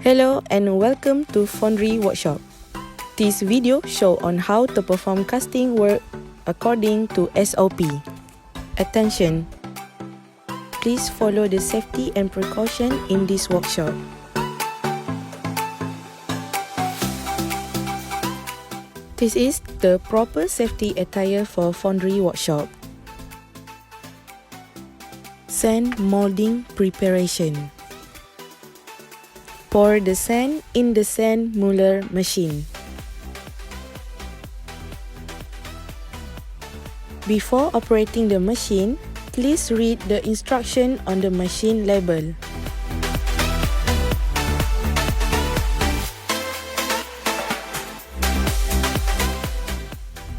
Hello and welcome to Foundry Workshop. This video show on how to perform casting work according to SOP. Attention! Please follow the safety and precaution in this workshop. This is the proper safety attire for Foundry Workshop. Sand molding preparation. Pour the sand in the sand muller machine. Before operating the machine, please read the instruction on the machine label.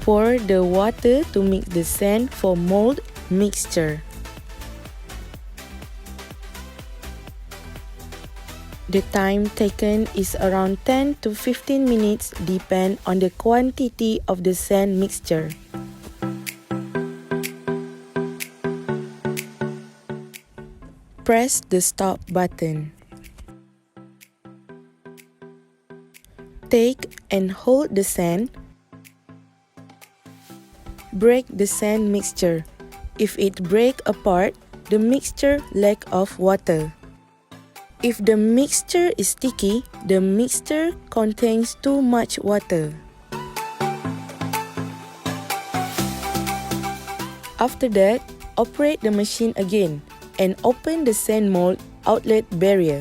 Pour the water to mix the sand for mold mixture. The time taken is around 10 to 15 minutes depend on the quantity of the sand mixture. Press the stop button. Take and hold the sand. Break the sand mixture. If it break apart, the mixture lack of water. If the mixture is sticky, the mixture contains too much water. After that, operate the machine again and open the sand mold outlet barrier.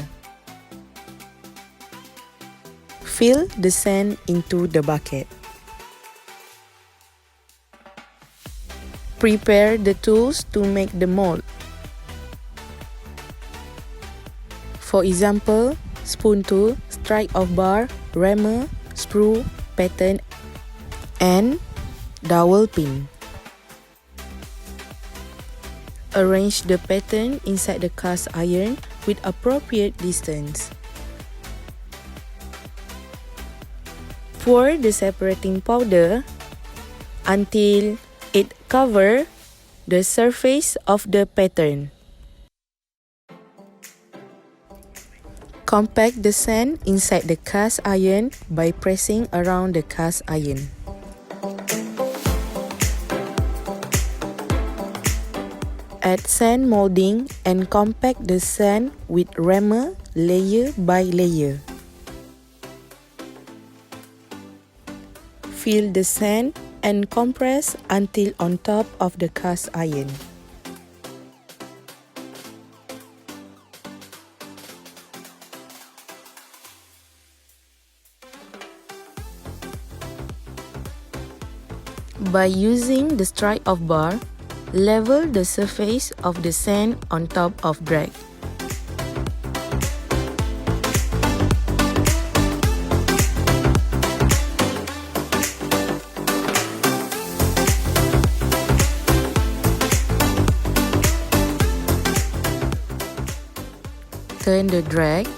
Fill the sand into the bucket. Prepare the tools to make the mold. For example, spoon tool, strike-off bar, rammer, sprue, pattern, and dowel pin. Arrange the pattern inside the cast iron with appropriate distance. Pour the separating powder until it covers the surface of the pattern. Compact the sand inside the cast iron by pressing around the cast iron. Add sand molding and compact the sand with rammer layer by layer. Fill the sand and compress until on top of the cast iron. By using the strike-off bar, level the surface of the sand on top of drag. Turn the drag.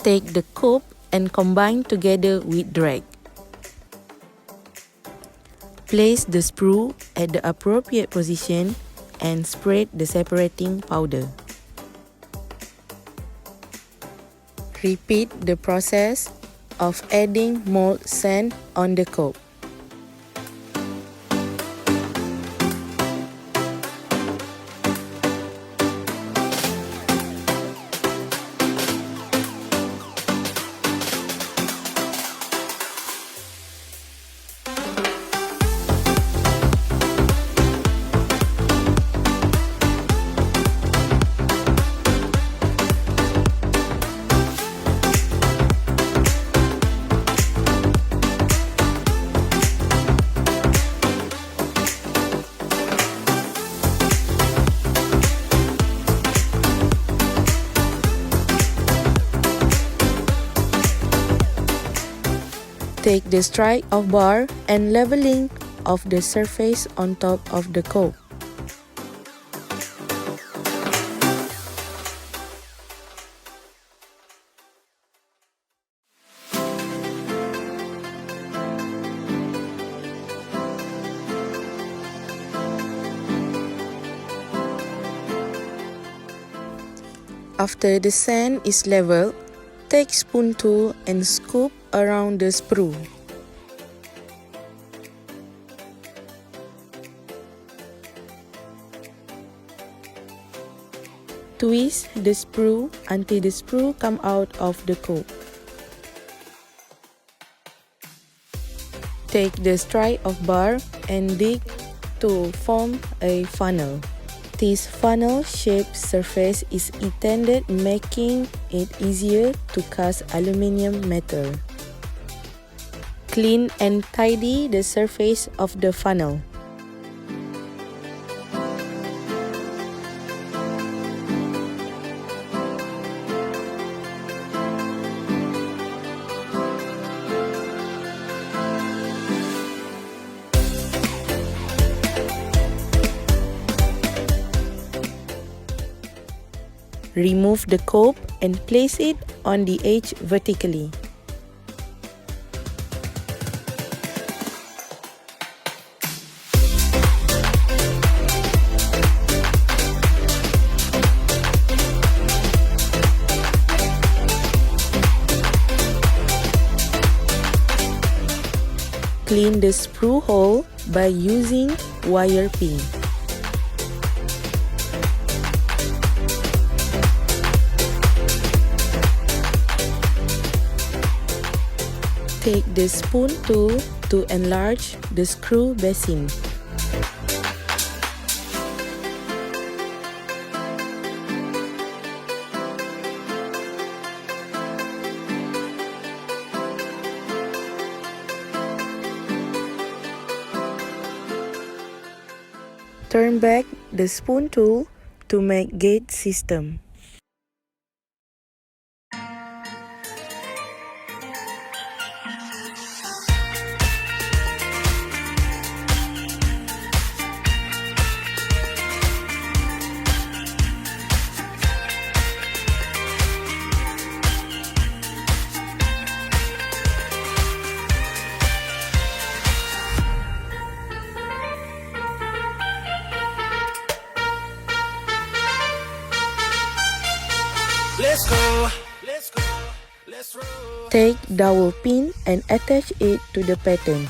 Take the coupe and combine together with drag. Place the sprue at the appropriate position and spread the separating powder. Repeat the process of adding mold sand on the coupe. Take the strike-off bar and leveling of the surface on top of the coupe. After the sand is leveled, take spoon tool and scoop around the sprue. Twist the sprue until the sprue come out of the cope. Take the strip of bar and dig to form a funnel. This funnel-shaped surface is intended making it easier to cast aluminium metal. Clean and tidy the surface of the funnel. Remove the cope and place it on the edge vertically. Clean the sprue hole by using wire pin. Take the spoon tool to enlarge the screw basin. Turn back the spoon tool to make gauge system. Let's go, let's go, let's roll. Take dowel pin and attach it to the pattern.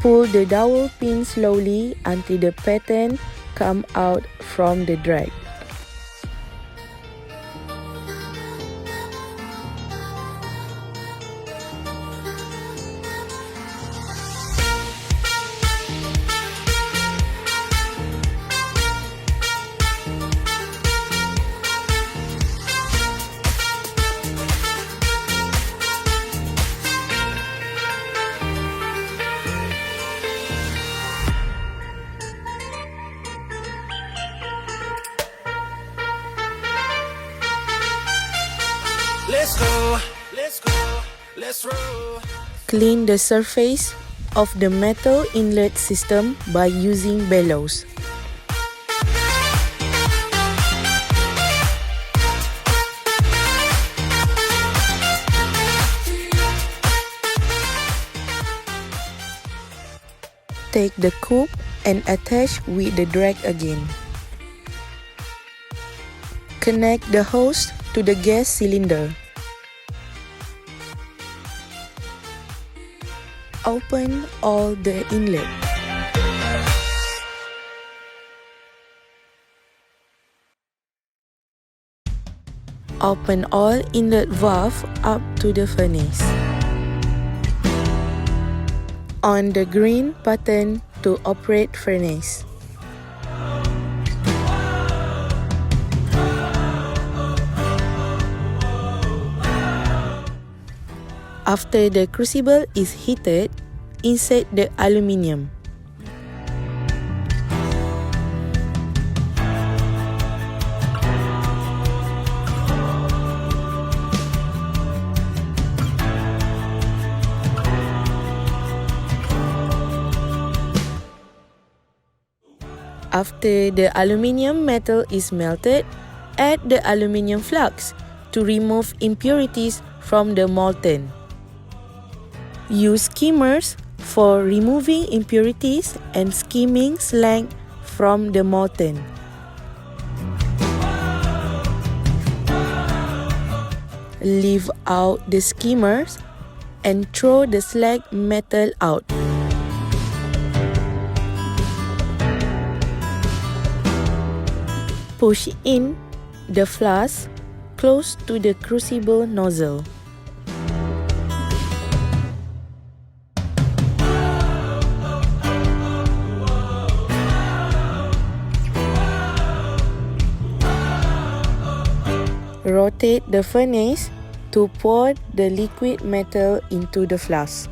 Pull the dowel pin slowly until the pattern comes out from the drag. Let's go, let's go, let's roll. Clean the surface of the metal inlet system by using bellows. Take the coupe and attach with the drag again. Connect the hose to the gas cylinder. Open all the inlet. Open all inlet valve up to the furnace. On the green button to operate furnace. After the crucible is heated, insert the aluminium. After the aluminium metal is melted, add the aluminium flux to remove impurities from the molten. Use skimmers for removing impurities and skimming slag from the molten. Leave out the skimmers and throw the slag metal out. Push in the flask close to the crucible nozzle. Rotate the furnace to pour the liquid metal into the flask.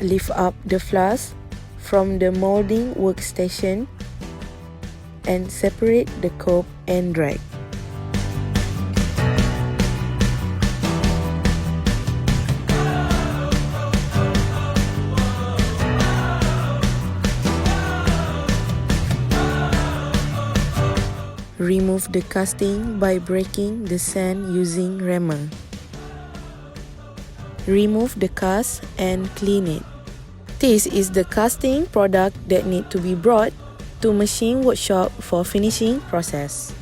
Lift up the flask from the molding workstation and separate the cope and drag. Remove the casting by breaking the sand using rammer. Remove the cast and clean it. This is the casting product that need to be brought to machine workshop for finishing process.